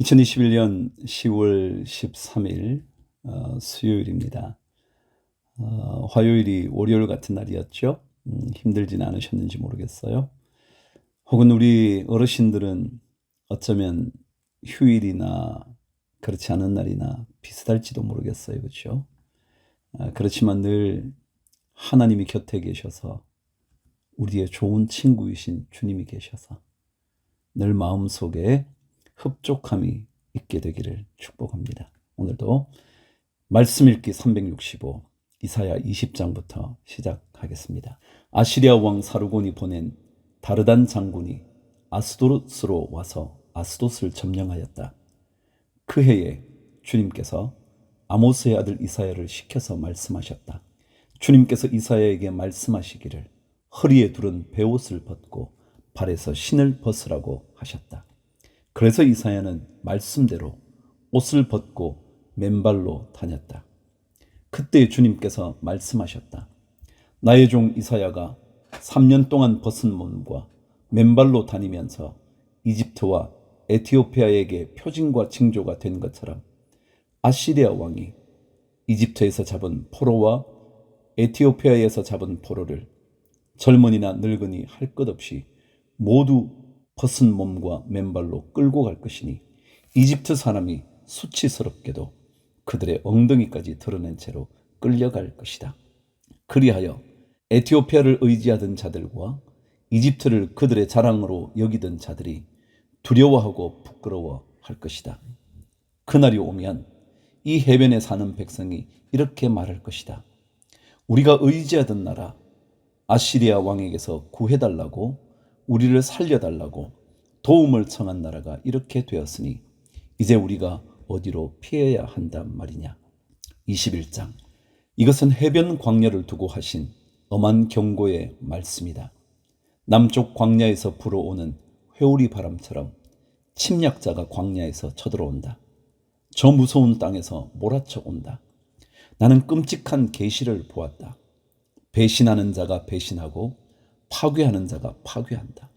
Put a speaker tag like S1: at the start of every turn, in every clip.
S1: 2021년 10월 13일 수요일입니다. 화요일이 월요일 같은 날이었죠. 힘들진 않으셨는지 모르겠어요. 혹은 우리 어르신들은 어쩌면 휴일이나 그렇지 않은 날이나 비슷할지도 모르겠어요. 그렇죠? 그렇지만 늘 하나님이 곁에 계셔서 우리의 좋은 친구이신 주님이 계셔서 늘 마음속에 흡족함이 있게 되기를 축복합니다. 오늘도 말씀 읽기 365 이사야 20장부터 시작하겠습니다. 아시리아 왕 사르곤이 보낸 다르단 장군이 아스도스로 와서 아스돗을 점령하였다. 그 해에 주님께서 아모스의 아들 이사야를 시켜서 말씀하셨다. 주님께서 이사야에게 말씀하시기를 허리에 두른 베옷을 벗고 발에서 신을 벗으라고 하셨다. 그래서 이사야는 말씀대로 옷을 벗고 맨발로 다녔다. 그때 주님께서 말씀하셨다. 나의 종 이사야가 3년 동안 벗은 몸과 맨발로 다니면서 이집트와 에티오피아에게 표징과 징조가 된 것처럼 아시리아 왕이 이집트에서 잡은 포로와 에티오피아에서 잡은 포로를 젊은이나 늙은이 할 것 없이 모두 벗은 몸과 맨발로 끌고 갈 것이니 이집트 사람이 수치스럽게도 그들의 엉덩이까지 드러낸 채로 끌려갈 것이다. 그리하여 에티오피아를 의지하던 자들과 이집트를 그들의 자랑으로 여기던 자들이 두려워하고 부끄러워할 것이다. 그날이 오면 이 해변에 사는 백성이 이렇게 말할 것이다. 우리가 의지하던 나라 아시리아 왕에게서 구해달라고 우리를 살려달라고 도움을 청한 나라가 이렇게 되었으니 이제 우리가 어디로 피해야 한단 말이냐. 21장. 이것은 해변 광야를 두고 하신 엄한 경고의 말씀이다. 남쪽 광야에서 불어오는 회오리 바람처럼 침략자가 광야에서 쳐들어온다. 저 무서운 땅에서 몰아쳐 온다. 나는 끔찍한 계시를 보았다. 배신하는 자가 배신하고 파괴하는 자가 파괴한다.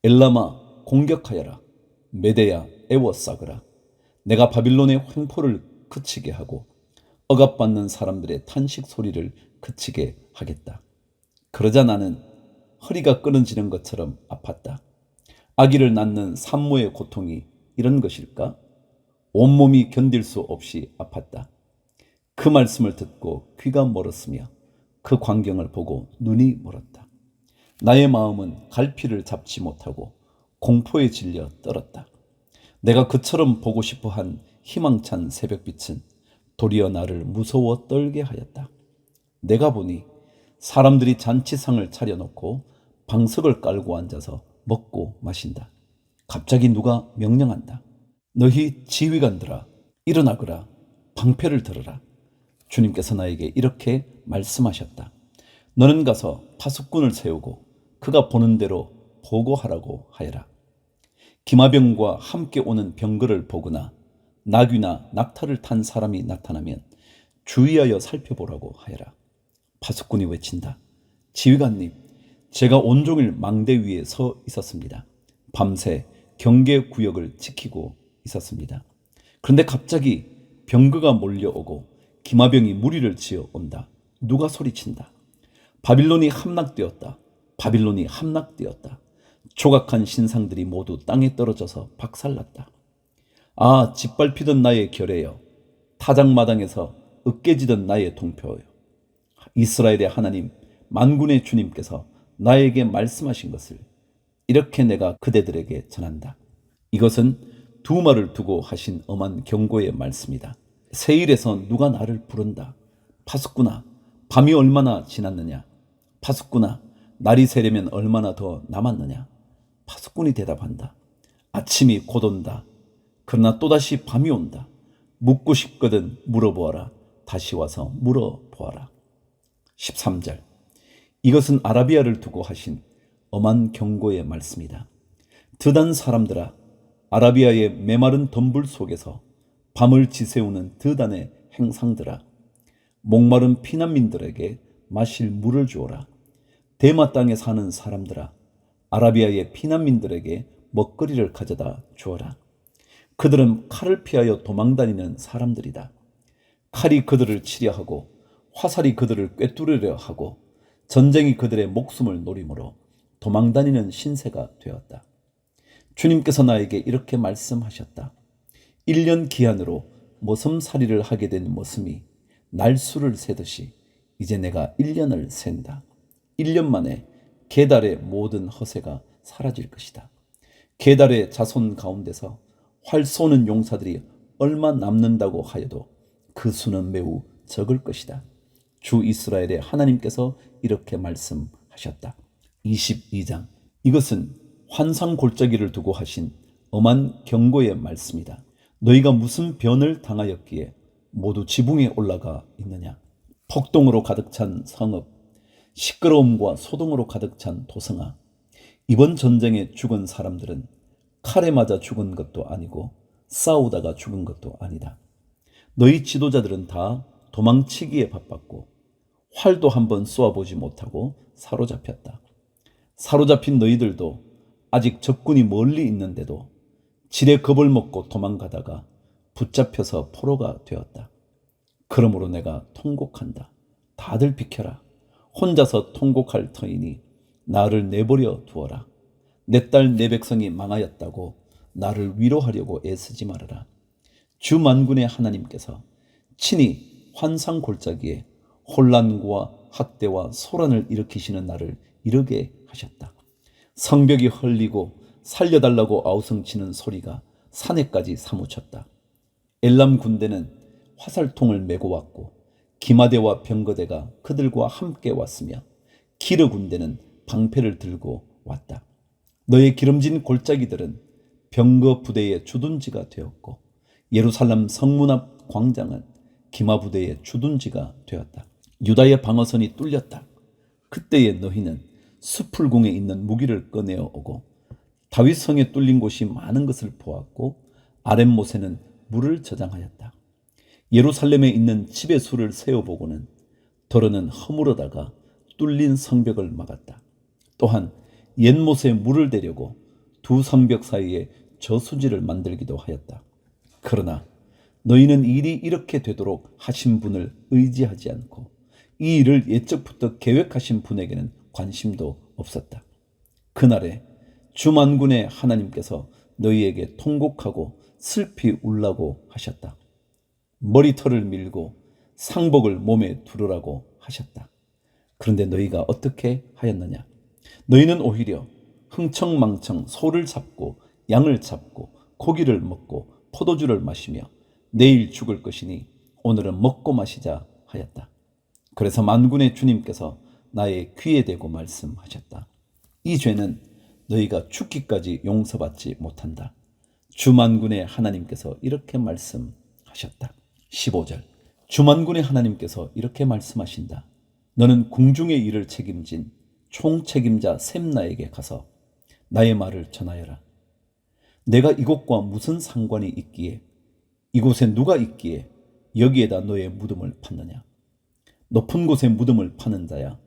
S1: 엘라마 공격하여라. 메대야 애워싸거라. 내가 바빌론의 횡포를 그치게 하고 억압받는 사람들의 탄식 소리를 그치게 하겠다. 그러자 나는 허리가 끊어지는 것처럼 아팠다. 아기를 낳는 산모의 고통이 이런 것일까? 온몸이 견딜 수 없이 아팠다. 그 말씀을 듣고 귀가 멀었으며 그 광경을 보고 눈이 멀었다. 나의 마음은 갈피를 잡지 못하고 공포에 질려 떨었다. 내가 그처럼 보고 싶어한 희망찬 새벽빛은 도리어 나를 무서워 떨게 하였다. 내가 보니 사람들이 잔치상을 차려놓고 방석을 깔고 앉아서 먹고 마신다. 갑자기 누가 명령한다. 너희 지휘관들아, 일어나거라. 방패를 들어라. 주님께서 나에게 이렇게 말씀하셨다. 너는 가서 파수꾼을 세우고 그가 보는 대로 보고하라고 하여라. 기마병과 함께 오는 병거를 보거나 나귀나 낙타를 탄 사람이 나타나면 주의하여 살펴보라고 하여라. 파수꾼이 외친다. 지휘관님, 제가 온종일 망대 위에 서 있었습니다. 밤새 경계구역을 지키고 있었습니다. 그런데 갑자기 병거가 몰려오고 기마병이 무리를 지어 온다. 누가 소리친다. 바빌론이 함락되었다. 바빌론이 함락되었다. 조각한 신상들이 모두 땅에 떨어져서 박살났다. 아, 짓밟히던 나의 결의여, 타작마당에서 으깨지던 나의 동표여, 이스라엘의 하나님 만군의 주님께서 나에게 말씀하신 것을 이렇게 내가 그대들에게 전한다. 이것은 두 말을 두고 하신 엄한 경고의 말씀이다. 세일에서 누가 나를 부른다. 파수꾼아, 밤이 얼마나 지났느냐. 파수꾼아, 날이 새려면 얼마나 더 남았느냐. 파수꾼이 대답한다. 아침이 곧 온다. 그러나 또다시 밤이 온다. 묻고 싶거든 물어보아라. 다시 와서 물어보아라. 13절. 이것은 아라비아를 두고 하신 엄한 경고의 말씀이다. 드단 사람들아, 아라비아의 메마른 덤불 속에서 밤을 지새우는 드단의 행상들아, 목마른 피난민들에게 마실 물을 주어라. 대마 땅에 사는 사람들아, 아라비아의 피난민들에게 먹거리를 가져다 주어라. 그들은 칼을 피하여 도망다니는 사람들이다. 칼이 그들을 치려 하고 화살이 그들을 꿰뚫으려 하고 전쟁이 그들의 목숨을 노림으로 도망다니는 신세가 되었다. 주님께서 나에게 이렇게 말씀하셨다. 1년 기한으로 머슴살이를 하게 된 머슴이 날수를 세듯이 이제 내가 1년을 센다. 1년 만에 게달의 모든 허세가 사라질 것이다. 게달의 자손 가운데서 활 쏘는 용사들이 얼마 남는다고 하여도 그 수는 매우 적을 것이다. 주 이스라엘의 하나님께서 이렇게 말씀하셨다. 22장. 이것은 환상 골짜기를 두고 하신 엄한 경고의 말씀이다. 너희가 무슨 변을 당하였기에 모두 지붕에 올라가 있느냐? 폭동으로 가득 찬 성읍, 시끄러움과 소동으로 가득 찬 도성아. 이번 전쟁에 죽은 사람들은 칼에 맞아 죽은 것도 아니고 싸우다가 죽은 것도 아니다. 너희 지도자들은 다 도망치기에 바빴고 활도 한번 쏘아보지 못하고 사로잡혔다. 사로잡힌 너희들도 아직 적군이 멀리 있는데도 지레 겁을 먹고 도망가다가 붙잡혀서 포로가 되었다. 그러므로 내가 통곡한다. 다들 비켜라. 혼자서 통곡할 터이니 나를 내버려 두어라. 내 딸 내 백성이 망하였다고 나를 위로하려고 애쓰지 말아라. 주 만군의 하나님께서 친히 환상 골짜기에 혼란과 학대와 소란을 일으키시는 나를 이르게 하셨다. 성벽이 헐리고 살려달라고 아우성치는 소리가 산에까지 사무쳤다. 엘람 군대는 화살통을 메고 왔고 기마대와 병거대가 그들과 함께 왔으며 기르 군대는 방패를 들고 왔다. 너의 기름진 골짜기들은 병거 부대의 주둔지가 되었고 예루살렘 성문 앞 광장은 기마 부대의 주둔지가 되었다. 유다의 방어선이 뚫렸다. 그때에 너희는 수풀궁에 있는 무기를 꺼내어 오고 다윗성에 뚫린 곳이 많은 것을 보았고 아랫못에는 물을 저장하였다. 예루살렘에 있는 집의 수를 세어보고는 더러는 허물어다가 뚫린 성벽을 막았다. 또한 옛못에 물을 대려고 두 성벽 사이에 저수지를 만들기도 하였다. 그러나 너희는 일이 이렇게 되도록 하신 분을 의지하지 않고 이 일을 예적부터 계획하신 분에게는 관심도 없었다. 그날에 주만군의 하나님께서 너희에게 통곡하고 슬피 울라고 하셨다. 머리털을 밀고 상복을 몸에 두르라고 하셨다. 그런데 너희가 어떻게 하였느냐? 너희는 오히려 흥청망청 소를 잡고 양을 잡고 고기를 먹고 포도주를 마시며 내일 죽을 것이니 오늘은 먹고 마시자 하였다. 그래서 만군의 주님께서 나의 귀에 대고 말씀하셨다. 이 죄는 너희가 죽기까지 용서받지 못한다. 주만군의 하나님께서 이렇게 말씀하셨다. 15절. 주만군의 하나님께서 이렇게 말씀하신다. 너는 궁중의 일을 책임진 총책임자 셈나에게 가서 나의 말을 전하여라. 내가 이곳과 무슨 상관이 있기에 이곳에 누가 있기에 여기에다 너의 무덤을 팠느냐? 높은 곳에 무덤을 파는 자야.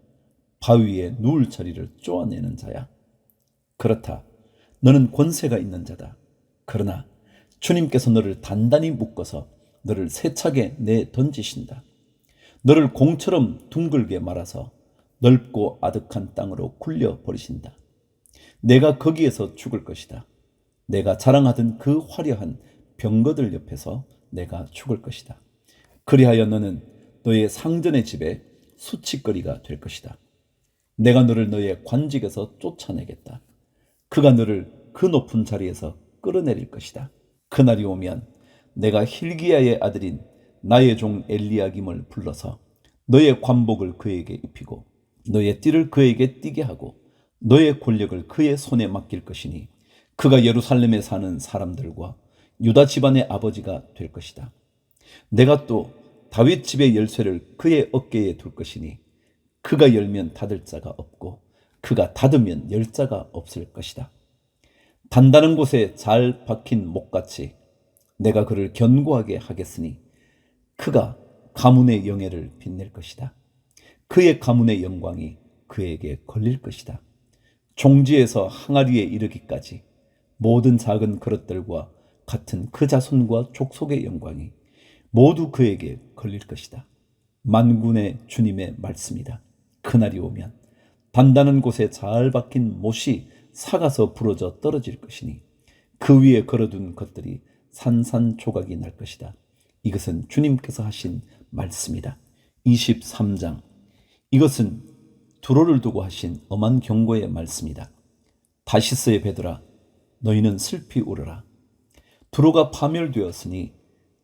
S1: 바위에 누울 자리를 쪼아내는 자야. 그렇다. 너는 권세가 있는 자다. 그러나 주님께서 너를 단단히 묶어서 너를 세차게 내던지신다. 너를 공처럼 둥글게 말아서 넓고 아득한 땅으로 굴려버리신다. 내가 거기에서 죽을 것이다. 내가 자랑하던 그 화려한 병거들 옆에서 내가 죽을 것이다. 그리하여 너는 너의 상전의 집에 수치거리가 될 것이다. 내가 너를 너의 관직에서 쫓아내겠다. 그가 너를 그 높은 자리에서 끌어내릴 것이다. 그날이 오면 내가 hil기야의 아들인 나의 종 엘리야김을 불러서 너의 관복을 그에게 입히고 너의 띠를 그에게 띠게 하고 너의 권력을 그의 손에 맡길 것이니 그가 예루살렘에 사는 사람들과 유다 집안의 아버지가 될 것이다. 내가 또 다윗 집의 열쇠를 그의 어깨에 둘 것이니 그가 열면 닫을 자가 없고 그가 닫으면 열 자가 없을 것이다. 단단한 곳에 잘 박힌 목같이 내가 그를 견고하게 하겠으니 그가 가문의 영예를 빛낼 것이다. 그의 가문의 영광이 그에게 걸릴 것이다. 종지에서 항아리에 이르기까지 모든 작은 그릇들과 같은 그 자손과 족속의 영광이 모두 그에게 걸릴 것이다. 만군의 주님의 말씀이다. 그날이 오면 단단한 곳에 잘 박힌 못이 삭아서 부러져 떨어질 것이니 그 위에 걸어둔 것들이 산산조각이 날 것이다. 이것은 주님께서 하신 말씀이다. 23장. 이것은 두로를 두고 하신 엄한 경고의 말씀이다. 다시스의 베드라, 너희는 슬피 울어라. 두로가 파멸되었으니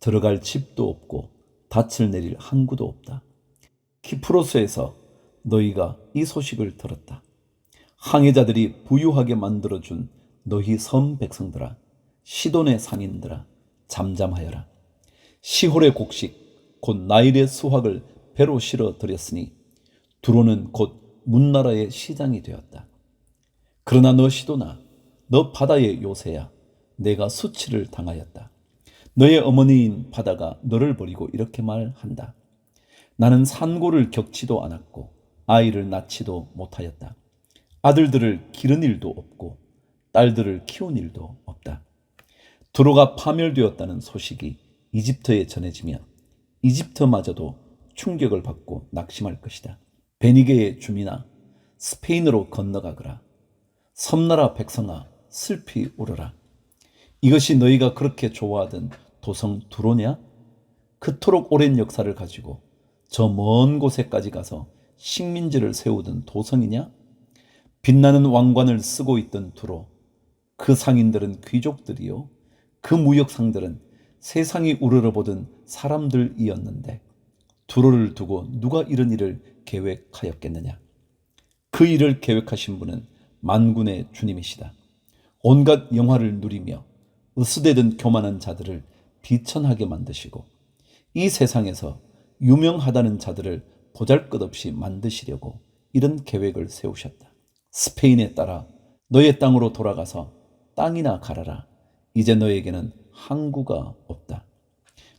S1: 들어갈 집도 없고 닻을 내릴 항구도 없다. 키프로스에서 너희가 이 소식을 들었다. 항해자들이 부유하게 만들어준 너희 섬 백성들아, 시돈의 상인들아, 잠잠하여라. 시홀의 곡식 곧 나일의 수확을 배로 실어 들였으니 두로는 곧 문나라의 시장이 되었다. 그러나 너 시도나, 너 바다의 요새야, 내가 수치를 당하였다. 너의 어머니인 바다가 너를 버리고 이렇게 말한다. 나는 산고를 겪지도 않았고 아이를 낳지도 못하였다. 아들들을 기른 일도 없고 딸들을 키운 일도 없다. 두로가 파멸되었다는 소식이 이집트에 전해지면 이집트마저도 충격을 받고 낙심할 것이다. 베니게의 주민아, 스페인으로 건너가거라. 섬나라 백성아, 슬피 울어라. 이것이 너희가 그렇게 좋아하던 도성 두로냐? 그토록 오랜 역사를 가지고 저 먼 곳에까지 가서 식민지를 세우던 도성이냐? 빛나는 왕관을 쓰고 있던 두로, 그 상인들은 귀족들이요, 그 무역상들은 세상이 우러러보던 사람들이었는데 두로를 두고 누가 이런 일을 계획하였겠느냐? 그 일을 계획하신 분은 만군의 주님이시다. 온갖 영화를 누리며 으스대던 교만한 자들을 비천하게 만드시고 이 세상에서 유명하다는 자들을 보잘것없이 만드시려고 이런 계획을 세우셨다. 스페인에 따라 너의 땅으로 돌아가서 땅이나 갈아라. 이제 너에게는 항구가 없다.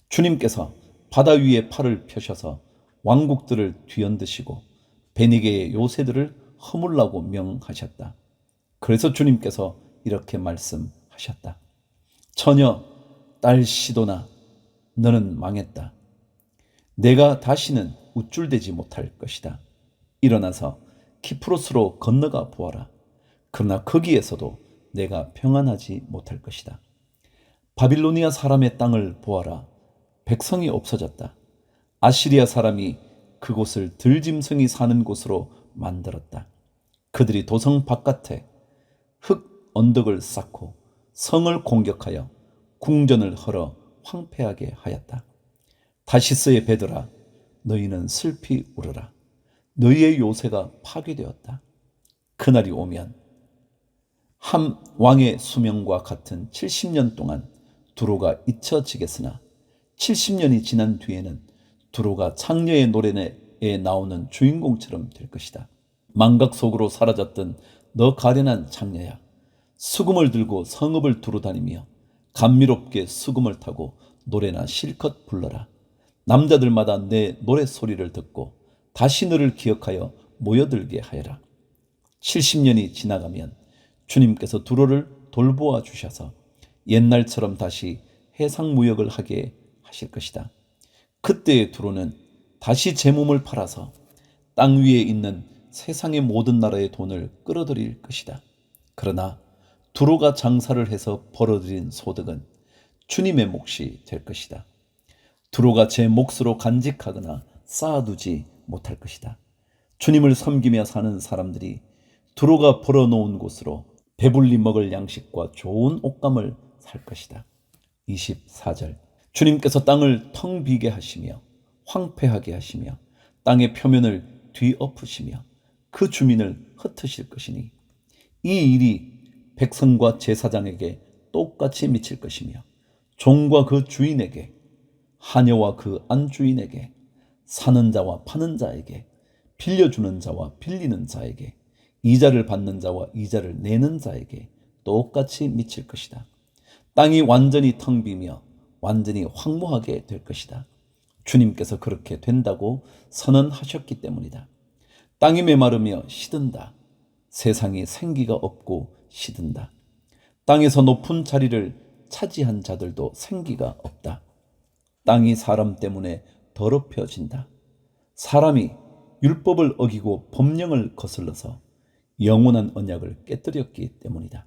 S1: 주님께서 바다 위에 팔을 펴셔서 왕국들을 뒤흔드시고 베니게의 요새들을 허물라고 명하셨다. 그래서 주님께서 이렇게 말씀하셨다. 처녀 딸 시도나, 너는 망했다. 내가 다시는 우쭐대지 못할 것이다. 일어나서 키프로스로 건너가 보아라. 그러나 거기에서도 내가 평안하지 못할 것이다. 바빌로니아 사람의 땅을 보아라. 백성이 없어졌다. 아시리아 사람이 그곳을 들짐승이 사는 곳으로 만들었다. 그들이 도성 바깥에 흙 언덕을 쌓고 성을 공격하여 궁전을 헐어 황폐하게 하였다. 다시스의 베드라, 너희는 슬피 울어라. 너희의 요새가 파괴되었다. 그날이 오면 한 왕의 수명과 같은 70년 동안 두로가 잊혀지겠으나 70년이 지난 뒤에는 두로가 창녀의 노래에 나오는 주인공처럼 될 것이다. 망각 속으로 사라졌던 너 가련한 창녀야, 수금을 들고 성읍을 두루다니며 감미롭게 수금을 타고 노래나 실컷 불러라. 남자들마다 내 노랫소리를 듣고 다시 너를 기억하여 모여들게 하여라. 70년이 지나가면 주님께서 두로를 돌보아 주셔서 옛날처럼 다시 해상무역을 하게 하실 것이다. 그때의 두로는 다시 제 몸을 팔아서 땅 위에 있는 세상의 모든 나라의 돈을 끌어들일 것이다. 그러나 두로가 장사를 해서 벌어들인 소득은 주님의 몫이 될 것이다. 두로가 제 몫으로 간직하거나 쌓아두지 못할 것이다. 주님을 섬기며 사는 사람들이 두로가 벌어놓은 곳으로 배불리 먹을 양식과 좋은 옷감을 살 것이다. 24절. 주님께서 땅을 텅 비게 하시며 황폐하게 하시며 땅의 표면을 뒤엎으시며 그 주민을 흩으실 것이니 이 일이 백성과 제사장에게 똑같이 미칠 것이며 종과 그 주인에게, 하녀와 그 안주인에게, 사는 자와 파는 자에게, 빌려주는 자와 빌리는 자에게, 이자를 받는 자와 이자를 내는 자에게 똑같이 미칠 것이다. 땅이 완전히 텅 비며 완전히 황무하게 될 것이다. 주님께서 그렇게 된다고 선언하셨기 때문이다. 땅이 메마르며 시든다. 세상이 생기가 없고 시든다. 땅에서 높은 자리를 차지한 자들도 생기가 없다. 땅이 사람 때문에 더럽혀진다. 사람이 율법을 어기고 법령을 거슬러서 영원한 언약을 깨뜨렸기 때문이다.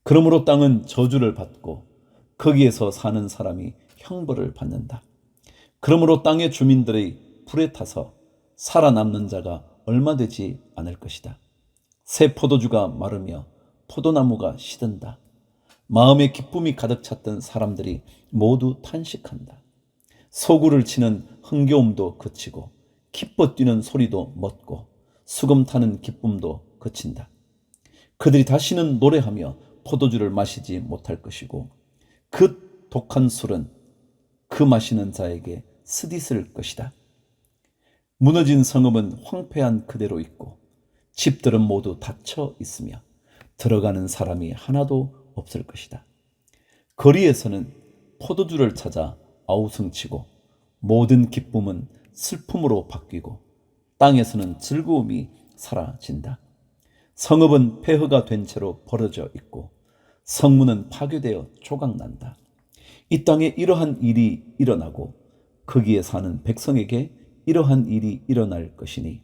S1: 그러므로 땅은 저주를 받고 거기에서 사는 사람이 형벌을 받는다. 그러므로 땅의 주민들의 불에 타서 살아남는 자가 얼마 되지 않을 것이다. 새 포도주가 마르며 포도나무가 시든다. 마음에 기쁨이 가득 찼던 사람들이 모두 탄식한다. 소구를 치는 흥겨움도 그치고 기뻐 뛰는 소리도 멎고 수금 타는 기쁨도 그친다. 그들이 다시는 노래하며 포도주를 마시지 못할 것이고 그 독한 술은 그 마시는 자에게 스디슬 것이다. 무너진 성읍은 황폐한 그대로 있고 집들은 모두 닫혀 있으며 들어가는 사람이 하나도 없을 것이다. 거리에서는 포도주를 찾아 아우성치고 모든 기쁨은 슬픔으로 바뀌고 땅에서는 즐거움이 사라진다. 성읍은 폐허가 된 채로 버려져 있고 성문은 파괴되어 조각난다. 이 땅에 이러한 일이 일어나고 거기에 사는 백성에게 이러한 일이 일어날 것이니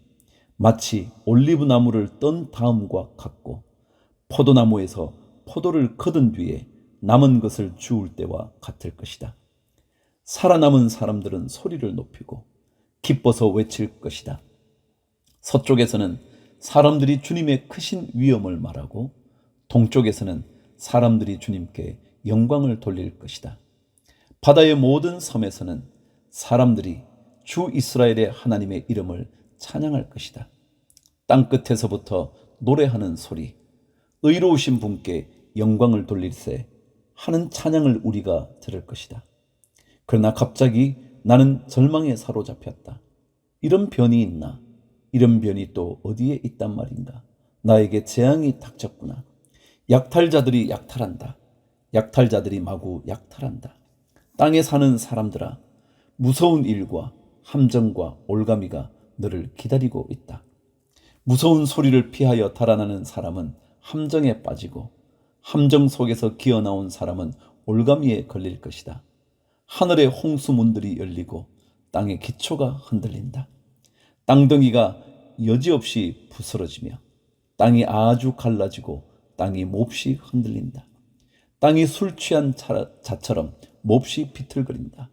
S1: 마치 올리브 나무를 떤 다음과 같고 포도나무에서 포도를 거둔 뒤에 남은 것을 주울 때와 같을 것이다. 살아남은 사람들은 소리를 높이고 기뻐서 외칠 것이다. 서쪽에서는 사람들이 주님의 크신 위엄을 말하고 동쪽에서는 사람들이 주님께 영광을 돌릴 것이다. 바다의 모든 섬에서는 사람들이 주 이스라엘의 하나님의 이름을 찬양할 것이다. 땅끝에서부터 노래하는 소리, 의로우신 분께 영광을 돌릴세 하는 찬양을 우리가 들을 것이다. 그러나 갑자기 나는 절망에 사로잡혔다. 이런 변이 있나? 이런 변이 또 어디에 있단 말인가? 나에게 재앙이 닥쳤구나. 약탈자들이 약탈한다. 약탈자들이 마구 약탈한다. 땅에 사는 사람들아, 무서운 일과 함정과 올가미가 너를 기다리고 있다. 무서운 소리를 피하여 달아나는 사람은 함정에 빠지고 함정 속에서 기어나온 사람은 올가미에 걸릴 것이다. 하늘의 홍수문들이 열리고 땅의 기초가 흔들린다. 땅덩이가 여지없이 부스러지며 땅이 아주 갈라지고 땅이 몹시 흔들린다. 땅이 술 취한 자처럼 몹시 비틀거린다.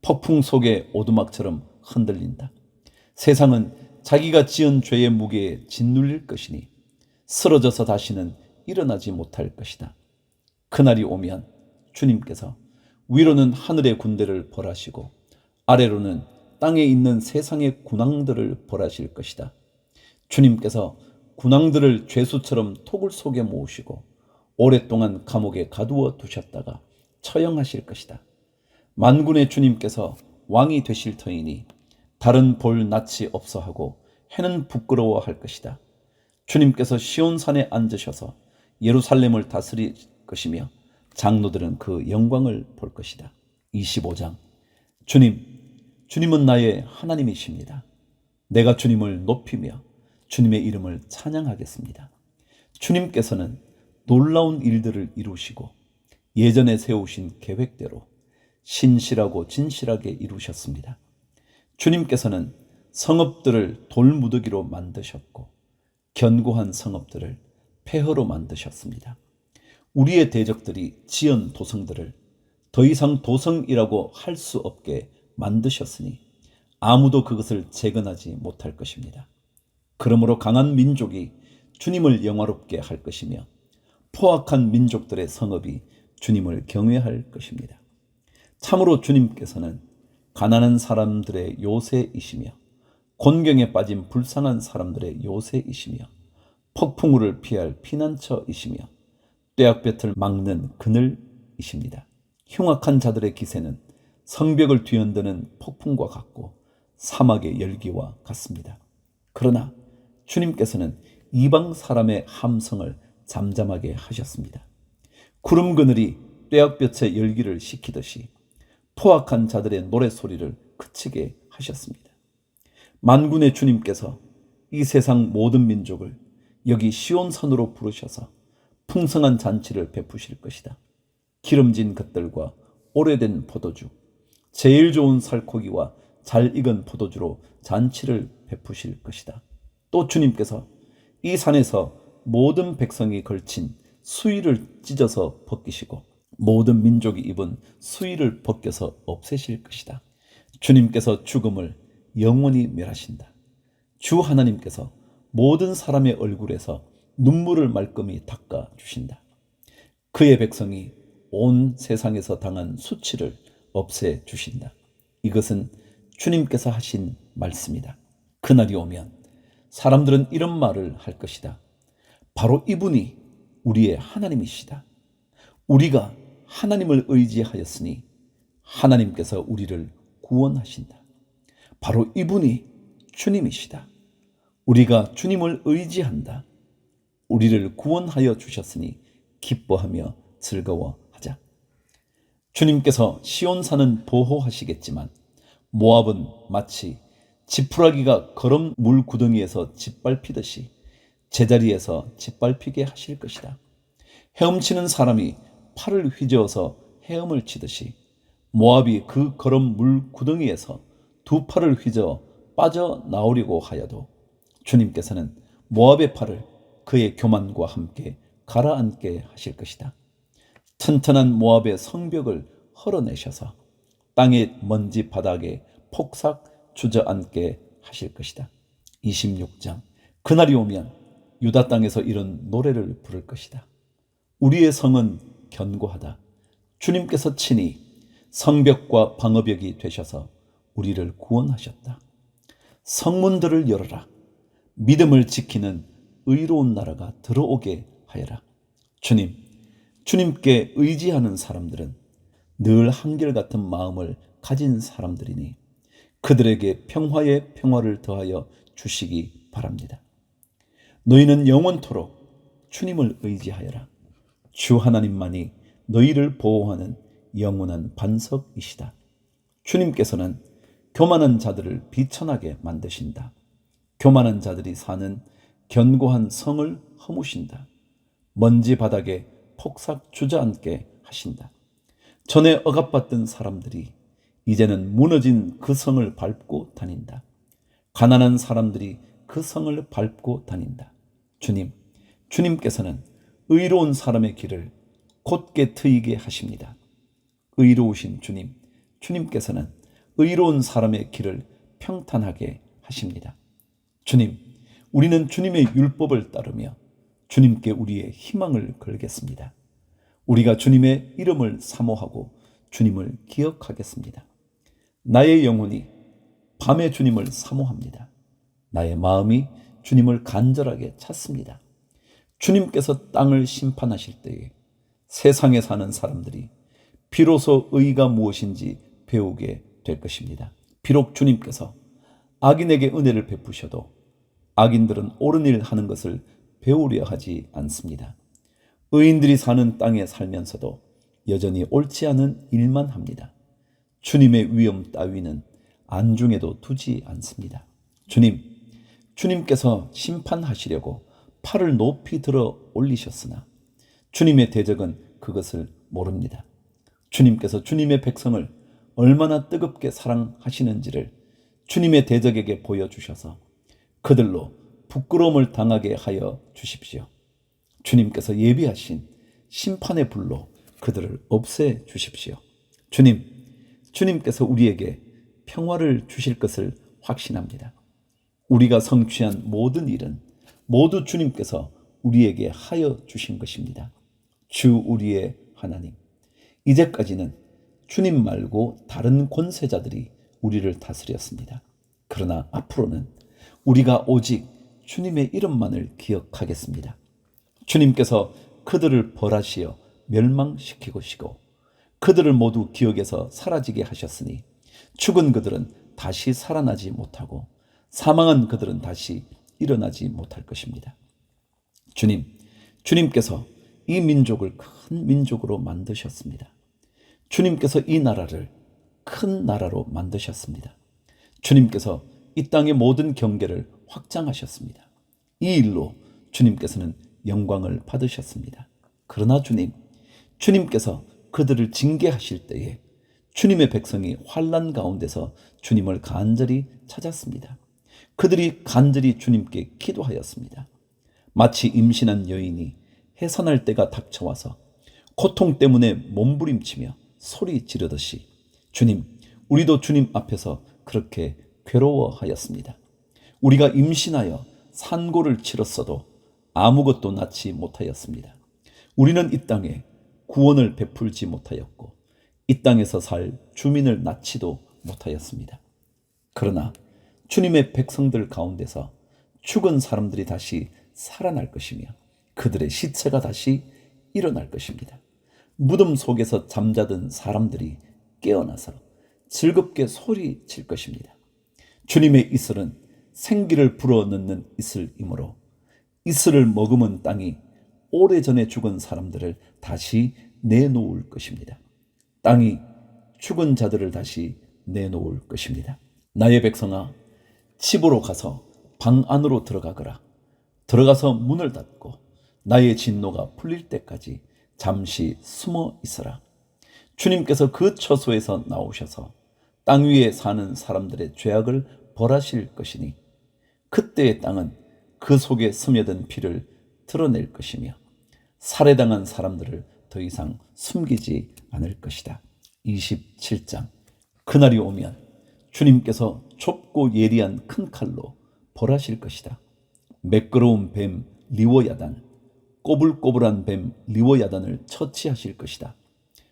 S1: 폭풍 속의 오두막처럼 흔들린다. 세상은 자기가 지은 죄의 무게에 짓눌릴 것이니 쓰러져서 다시는 일어나지 못할 것이다. 그날이 오면 주님께서 위로는 하늘의 군대를 벌하시고 아래로는 땅에 있는 세상의 군왕들을 벌하실 것이다. 주님께서 군왕들을 죄수처럼 토굴 속에 모으시고 오랫동안 감옥에 가두어 두셨다가 처형하실 것이다. 만군의 주님께서 왕이 되실 터이니 달은 볼 낯이 없어 하고 해는 부끄러워할 것이다. 주님께서 시온산에 앉으셔서 예루살렘을 다스릴 것이며 장로들은 그 영광을 볼 것이다. 25장. 주님은 나의 하나님이십니다. 내가 주님을 높이며 주님의 이름을 찬양하겠습니다. 주님께서는 놀라운 일들을 이루시고 예전에 세우신 계획대로 신실하고 진실하게 이루셨습니다. 주님께서는 성읍들을 돌무더기로 만드셨고 견고한 성읍들을 폐허로 만드셨습니다. 우리의 대적들이 지은 도성들을 더 이상 도성이라고 할 수 없게 만드셨으니 아무도 그것을 재건하지 못할 것입니다. 그러므로 강한 민족이 주님을 영화롭게 할 것이며 포악한 민족들의 성읍이 주님을 경외할 것입니다. 참으로 주님께서는 가난한 사람들의 요새이시며 곤경에 빠진 불쌍한 사람들의 요새이시며 폭풍우를 피할 피난처이시며 뙤약볕을 막는 그늘이십니다. 흉악한 자들의 기세는 성벽을 뒤흔드는 폭풍과 같고 사막의 열기와 같습니다. 그러나 주님께서는 이방 사람의 함성을 잠잠하게 하셨습니다. 구름 그늘이 뙤약볕의 열기를 식히듯이 포악한 자들의 노랫소리를 그치게 하셨습니다. 만군의 주님께서 이 세상 모든 민족을 여기 시온산으로 부르셔서 풍성한 잔치를 베푸실 것이다. 기름진 것들과 오래된 포도주, 제일 좋은 살코기와 잘 익은 포도주로 잔치를 베푸실 것이다. 또 주님께서 이 산에서 모든 백성이 걸친 수의를 찢어서 벗기시고 모든 민족이 입은 수의를 벗겨서 없애실 것이다. 주님께서 죽음을 영원히 멸하신다. 주 하나님께서 모든 사람의 얼굴에서 눈물을 말끔히 닦아 주신다. 그의 백성이 온 세상에서 당한 수치를 없애 주신다. 이것은 주님께서 하신 말씀이다. 그날이 오면 사람들은 이런 말을 할 것이다. 바로 이분이 우리의 하나님이시다. 우리가 하나님을 의지하였으니 하나님께서 우리를 구원하신다. 바로 이분이 주님이시다. 우리가 주님을 의지한다. 우리를 구원하여 주셨으니 기뻐하며 즐거워하자. 주님께서 시온산은 보호하시겠지만 모압은 마치 지푸라기가 거름 물 구덩이에서 짓밟히듯이 제자리에서 짓밟히게 하실 것이다. 헤엄치는 사람이 팔을 휘저어서 헤엄을 치듯이 모압이 그 거름 물 구덩이에서 두 팔을 휘저어 빠져나오려고 하여도 주님께서는 모압의 팔을 그의 교만과 함께 가라앉게 하실 것이다. 튼튼한 모압의 성벽을 헐어내셔서 땅의 먼지 바닥에 폭삭 주저앉게 하실 것이다. 26장. 그날이 오면 유다 땅에서 이런 노래를 부를 것이다. 우리의 성은 견고하다. 주님께서 친히 성벽과 방어벽이 되셔서 우리를 구원하셨다. 성문들을 열어라. 믿음을 지키는 의로운 나라가 들어오게 하여라. 주님께 의지하는 사람들은 늘 한결같은 마음을 가진 사람들이니 그들에게 평화의 평화를 더하여 주시기 바랍니다. 너희는 영원토록 주님을 의지하여라. 주 하나님만이 너희를 보호하는 영원한 반석이시다. 주님께서는 교만한 자들을 비천하게 만드신다. 교만한 자들이 사는 견고한 성을 허무신다. 먼지 바닥에 폭삭 주저앉게 하신다. 전에 억압받던 사람들이 이제는 무너진 그 성을 밟고 다닌다. 가난한 사람들이 그 성을 밟고 다닌다. 주님께서는 의로운 사람의 길을 곧게 트이게 하십니다. 의로우신 주님께서는 의로운 사람의 길을 평탄하게 하십니다. 우리는 주님의 율법을 따르며 주님께 우리의 희망을 걸겠습니다. 우리가 주님의 이름을 사모하고 주님을 기억하겠습니다. 나의 영혼이 밤에 주님을 사모합니다. 나의 마음이 주님을 간절하게 찾습니다. 주님께서 땅을 심판하실 때에 세상에 사는 사람들이 비로소 의가 무엇인지 배우게 될 것입니다. 비록 주님께서 악인에게 은혜를 베푸셔도 악인들은 옳은 일 하는 것을 배우려 하지 않습니다. 의인들이 사는 땅에 살면서도 여전히 옳지 않은 일만 합니다. 주님의 위엄 따위는 안중에도 두지 않습니다. 주님께서 심판하시려고 팔을 높이 들어 올리셨으나 주님의 대적은 그것을 모릅니다. 주님께서 주님의 백성을 얼마나 뜨겁게 사랑하시는지를 주님의 대적에게 보여주셔서 그들로 부끄러움을 당하게 하여 주십시오. 주님께서 예비하신 심판의 불로 그들을 없애 주십시오. 주님께서 우리에게 평화를 주실 것을 확신합니다. 우리가 성취한 모든 일은 모두 주님께서 우리에게 하여 주신 것입니다. 주 우리의 하나님, 이제까지는 주님 말고 다른 권세자들이 우리를 다스렸습니다. 그러나 앞으로는 우리가 오직 주님의 이름만을 기억하겠습니다. 주님께서 그들을 벌하시어 멸망시키시고 그들을 모두 기억에서 사라지게 하셨으니 죽은 그들은 다시 살아나지 못하고 사망한 그들은 다시 일어나지 못할 것입니다. 주님께서 이 민족을 큰 민족으로 만드셨습니다. 주님께서 이 나라를 큰 나라로 만드셨습니다. 주님께서 이 땅의 모든 경계를 확장하셨습니다. 이 일로 주님께서는 영광을 받으셨습니다. 그러나 주님께서 그들을 징계하실 때에 주님의 백성이 환난 가운데서 주님을 간절히 찾았습니다. 그들이 간절히 주님께 기도하였습니다. 마치 임신한 여인이 해산할 때가 닥쳐와서 고통 때문에 몸부림치며 소리 지르듯이 주님, 우리도 주님 앞에서 그렇게 괴로워하였습니다. 우리가 임신하여 산고를 치렀어도 아무것도 낳지 못하였습니다. 우리는 이 땅에 구원을 베풀지 못하였고 이 땅에서 살 주민을 낳지도 못하였습니다. 그러나 주님의 백성들 가운데서 죽은 사람들이 다시 살아날 것이며 그들의 시체가 다시 일어날 것입니다. 무덤 속에서 잠자던 사람들이 깨어나서 즐겁게 소리칠 것입니다. 주님의 이슬은 생기를 불어넣는 이슬이므로 이슬을 머금은 땅이 오래전에 죽은 사람들을 다시 내놓을 것입니다. 땅이 죽은 자들을 다시 내놓을 것입니다. 나의 백성아, 집으로 가서 방 안으로 들어가거라. 들어가서 문을 닫고 나의 진노가 풀릴 때까지 잠시 숨어 있어라. 주님께서 그 처소에서 나오셔서 땅 위에 사는 사람들의 죄악을 벌하실 것이니 그때의 땅은 그 속에 스며든 피를 드러낼 것이며 살해당한 사람들을 더 이상 숨기지 않을 것이다. 27장. 그날이 오면 주님께서 좁고 예리한 큰 칼로 벌하실 것이다. 매끄러운 뱀 리워야단, 꼬불꼬불한 뱀 리워야단을 처치하실 것이다.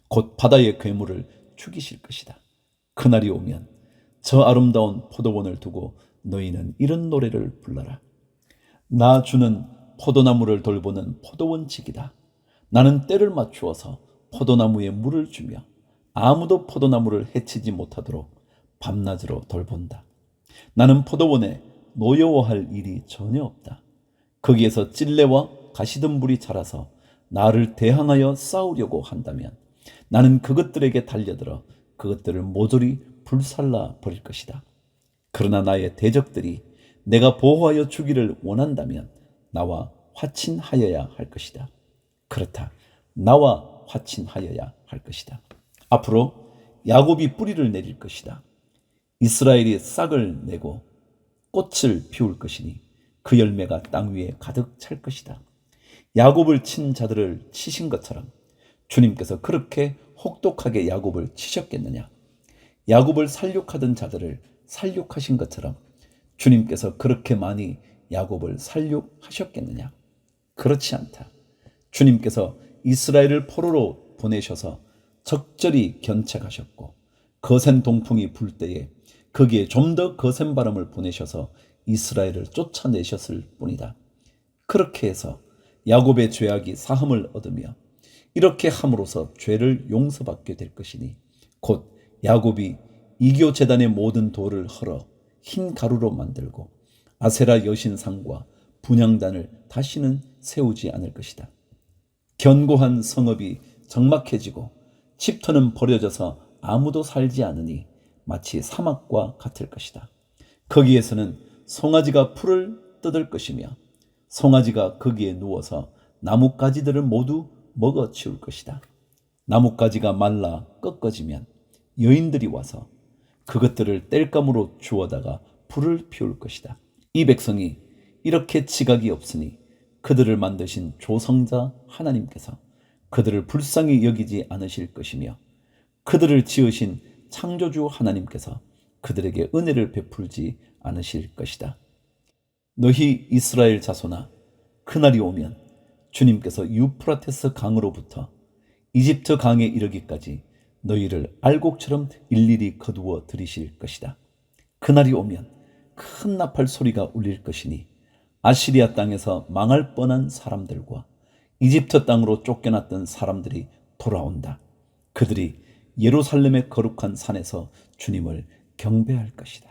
S1: 곧 바다의 괴물을 죽이실 것이다. 그날이 오면 저 아름다운 포도원을 두고 너희는 이런 노래를 불러라. 나 주는 포도나무를 돌보는 포도원직이다. 나는 때를 맞추어서 포도나무에 물을 주며 아무도 포도나무를 해치지 못하도록 밤낮으로 돌본다. 나는 포도원에 노여워할 일이 전혀 없다. 거기에서 찔레와 가시덤불이 자라서 나를 대항하여 싸우려고 한다면 나는 그것들에게 달려들어 그것들을 모조리 불살라 버릴 것이다. 그러나 나의 대적들이 내가 보호하여 주기를 원한다면 나와 화친하여야 할 것이다. 그렇다. 나와 화친하여야 할 것이다. 앞으로 야곱이 뿌리를 내릴 것이다. 이스라엘이 싹을 내고 꽃을 피울 것이니 그 열매가 땅 위에 가득 찰 것이다. 야곱을 친 자들을 치신 것처럼 주님께서 그렇게 혹독하게 야곱을 치셨겠느냐? 야곱을 살육하던 자들을 살육하신 것처럼 주님께서 그렇게 많이 야곱을 살육하셨겠느냐? 그렇지 않다. 주님께서 이스라엘을 포로로 보내셔서 적절히 견책하셨고 거센 동풍이 불 때에 거기에 좀 더 거센 바람을 보내셔서 이스라엘을 쫓아내셨을 뿐이다. 그렇게 해서 야곱의 죄악이 사함을 얻으며 이렇게 함으로써 죄를 용서받게 될 것이니 곧 야곱이 이교 제단의 모든 돌을 헐어 흰 가루로 만들고 아세라 여신상과 분향단을 다시는 세우지 않을 것이다. 견고한 성읍이 적막해지고 집터는 버려져서 아무도 살지 않으니 마치 사막과 같을 것이다. 거기에서는 송아지가 풀을 뜯을 것이며 송아지가 거기에 누워서 나뭇가지들을 모두 먹어치울 것이다. 나뭇가지가 말라 꺾어지면 여인들이 와서 그것들을 땔감으로 주워다가 불을 피울 것이다. 이 백성이 이렇게 지각이 없으니 그들을 만드신 조성자 하나님께서 그들을 불쌍히 여기지 않으실 것이며 그들을 지으신 창조주 하나님께서 그들에게 은혜를 베풀지 않으실 것이다. 너희 이스라엘 자손아, 그날이 오면 주님께서 유프라테스 강으로부터 이집트 강에 이르기까지 너희를 알곡처럼 일일이 거두어 들이실 것이다. 그날이 오면 큰 나팔 소리가 울릴 것이니 아시리아 땅에서 망할 뻔한 사람들과 이집트 땅으로 쫓겨났던 사람들이 돌아온다. 그들이 예루살렘의 거룩한 산에서 주님을 경배할 것이다.